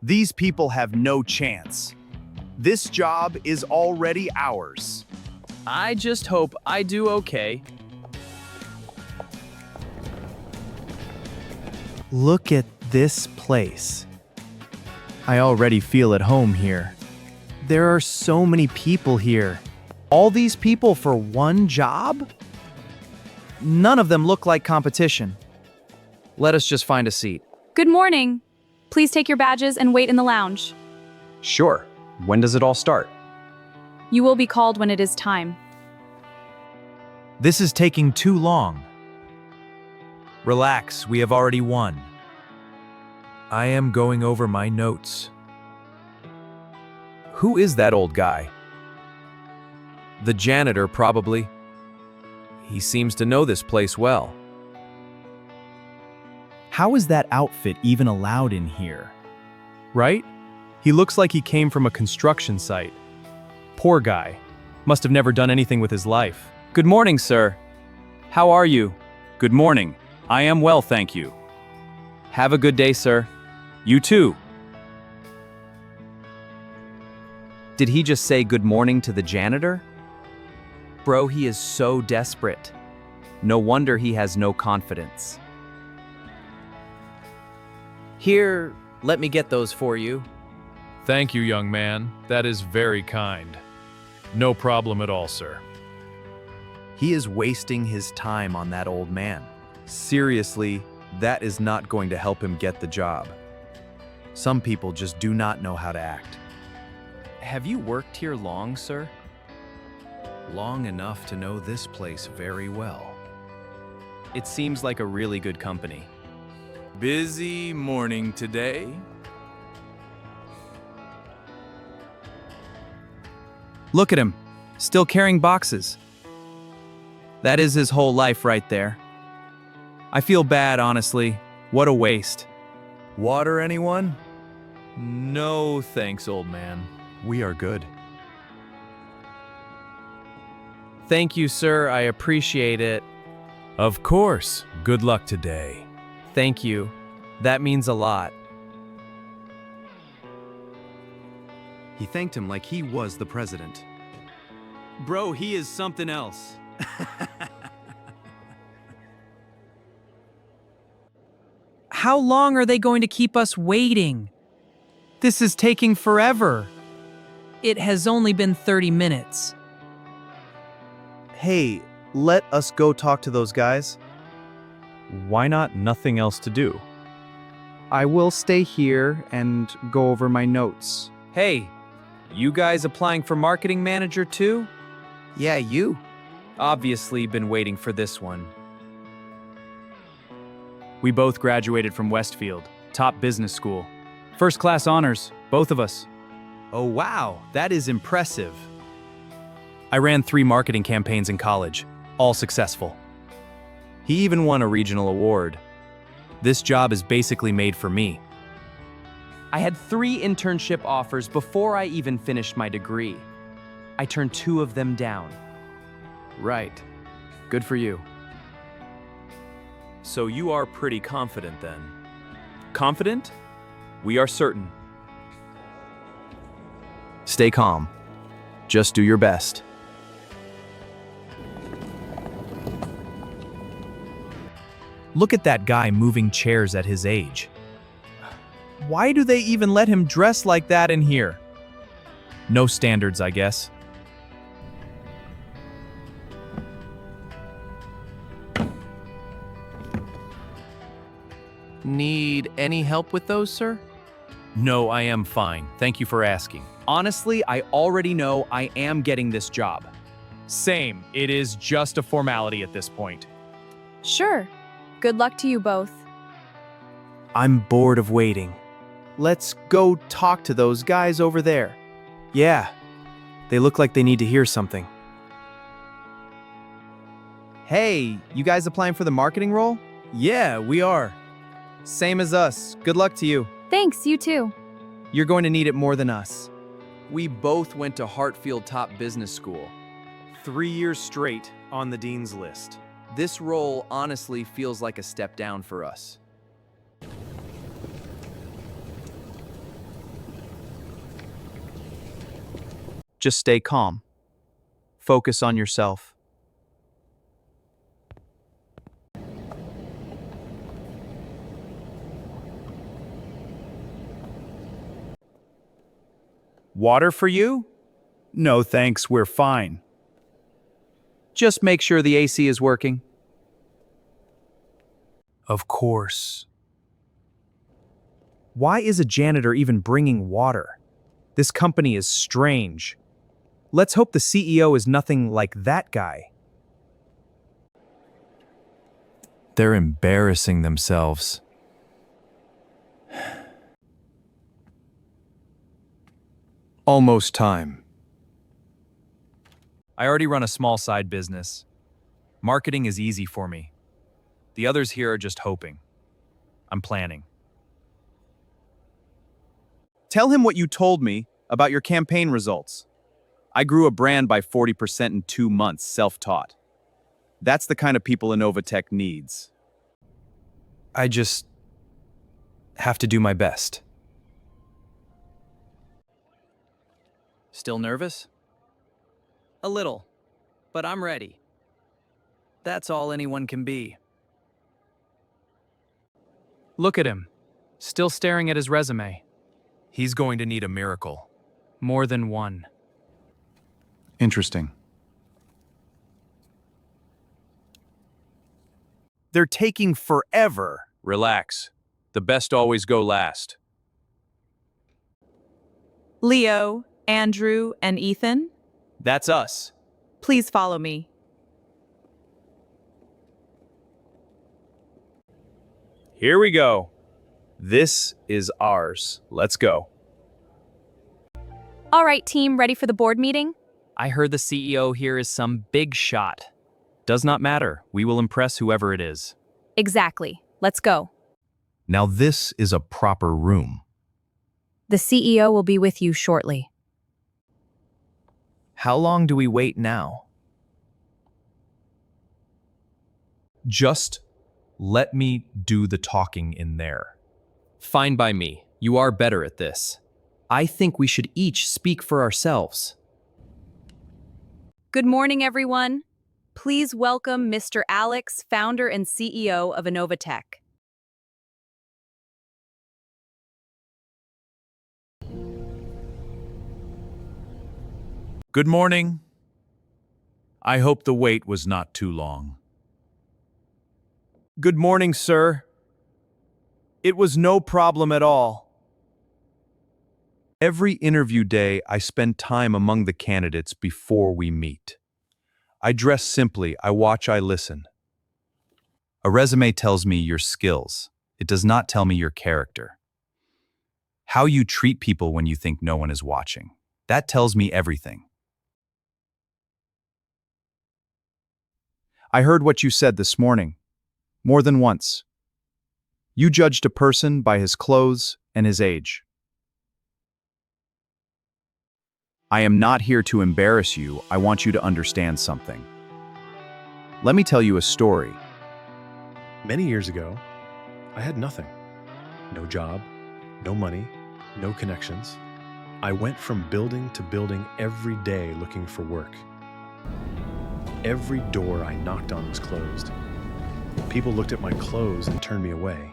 These people have no chance. This job is already ours. I just hope I do okay. Look at this place. I already feel at home here. There are so many people here. All these people for one job? None of them look like competition. Let us just find a seat. Good morning. Please take your badges and wait in the lounge. Sure. When does it all start? You will be called when it is time. This is taking too long. Relax, we have already won. I am going over my notes. Who is that old guy? The janitor, probably. He seems to know this place well. How is that outfit even allowed in here? Right? He looks like he came from a construction site. Poor guy. Must have never done anything with his life. Good morning, sir. How are you? Good morning. I am well, thank you. Have a good day, sir. You too. Did he just say good morning to the janitor? Bro, he is so desperate. No wonder he has no confidence. Here, let me get those for you. Thank you, young man. That is very kind. No problem at all, sir. He is wasting his time on that old man. Seriously, that is not going to help him get the job. Some people just do not know how to act. Have you worked here long, sir? Long enough to know this place very well. It seems like a really good company. Busy morning today. Look at him, still carrying boxes. That is his whole life right there. I feel bad, honestly. What a waste. Water, anyone? No thanks, old man. We are good. Thank you, sir. I appreciate it. Of course. Good luck today. Thank you. That means a lot. He thanked him like he was the president. Bro, he is something else. How long are they going to keep us waiting? This is taking forever. It has only been 30 minutes. Hey, let us go talk to those guys. Why not? Nothing else to do. I will stay here and go over my notes. Hey, you guys applying for marketing manager too? Yeah, you. Obviously been waiting for this one. We both graduated from Westfield, top business school. First class honors, both of us. Oh wow, that is impressive. I ran 3 marketing campaigns in college, all successful. He even won a regional award. This job is basically made for me. I had 3 internship offers before I even finished my degree. I turned 2 of them down. Right. Good for you. So you are pretty confident then? Confident? We are certain. Stay calm. Just do your best. Look at that guy moving chairs at his age. Why do they even let him dress like that in here? No standards, I guess. Need any help with those, sir? No, I am fine. Thank you for asking. Honestly, I already know I am getting this job. Same. It is just a formality at this point. Sure. Good luck to you both. I'm bored of waiting. Let's go talk to those guys over there. Yeah, they look like they need to hear something. Hey, you guys applying for the marketing role? Yeah, we are. Same as us. Good luck to you. Thanks, you too. You're going to need it more than us. We both went to Hartfield Top Business School. 3 years straight on the dean's list. This role honestly feels like a step down for us. Just stay calm. Focus on yourself. Water for you? No thanks, we're fine. Just make sure the AC is working. Of course. Why is a janitor even bringing water? This company is strange. Let's hope the CEO is nothing like that guy. They're embarrassing themselves. Almost time. I already run a small side business. Marketing is easy for me. The others here are just hoping. I'm planning. Tell him what you told me about your campaign results. I grew a brand by 40% in 2 months, self-taught. That's the kind of people Innovatech needs. I just have to do my best. Still nervous? A little, but I'm ready. That's all anyone can be. Look at him, still staring at his resume. He's going to need a miracle. More than one. Interesting. They're taking forever. Relax. The best always go last. Leo, Andrew, and Ethan, That's us. please follow me. Here we go. This is ours. Let's go. All right, team, ready for the board meeting? I heard the CEO here is some big shot. Does not matter. We will impress whoever it is. Exactly. Let's go. Now this is a proper room. The CEO will be with you shortly. How long do we wait now? Just let me do the talking in there. Fine by me. You are better at this. I think we should each speak for ourselves. Good morning, everyone. Please welcome Mr. Alex, founder and CEO of Innovatech. Good morning. I hope the wait was not too long. Good morning, sir. It was no problem at all. Every interview day, I spend time among the candidates before we meet. I dress simply, I watch, I listen. A resume tells me your skills. It does not tell me your character. How you treat people when you think no one is watching. That tells me everything. I heard what you said this morning. More than once. You judged a person by his clothes and his age. I am not here to embarrass you. I want you to understand something. Let me tell you a story. Many years ago, I had nothing. No job, no money, no connections. I went from building to building every day looking for work. Every door I knocked on was closed. People looked at my clothes and turned me away.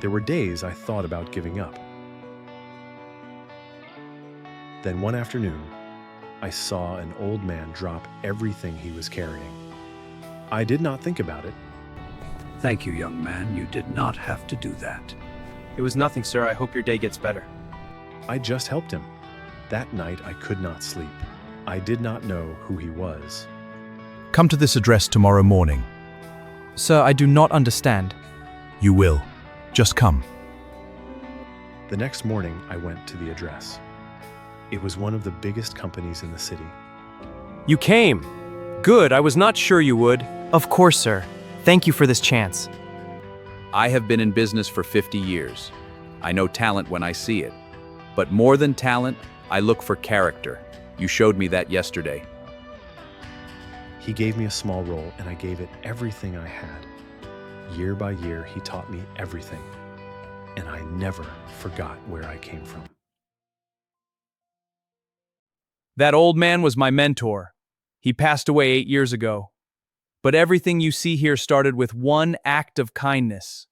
There were days I thought about giving up. Then one afternoon, I saw an old man drop everything he was carrying. I did not think about it. Thank you, young man. You did not have to do that. It was nothing, sir. I hope your day gets better. I just helped him. That night, I could not sleep. I did not know who he was. Come to this address tomorrow morning. Sir, I do not understand. You will. Just come. The next morning, I went to the address. It was one of the biggest companies in the city. You came. Good. I was not sure you would. Of course, sir. Thank you for this chance. I have been in business for 50 years. I know talent when I see it. But more than talent, I look for character. You showed me that yesterday. He gave me a small role, and I gave it everything I had. Year by year, he taught me everything, and I never forgot where I came from. That old man was my mentor. He passed away 8 years ago. But everything you see here started with one act of kindness.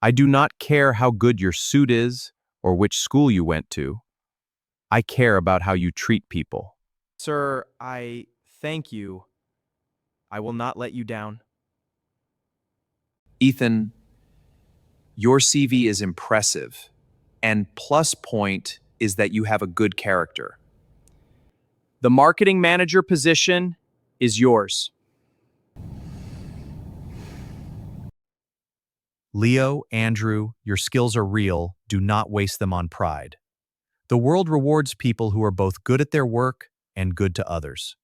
I do not care how good your suit is or which school you went to. I care about how you treat people. Sir, I thank you. I will not let you down. Ethan, your CV is impressive, and plus point is that you have a good character. The marketing manager position is yours. Leo, Andrew, your skills are real. Do not waste them on pride. The world rewards people who are both good at their work and good to others.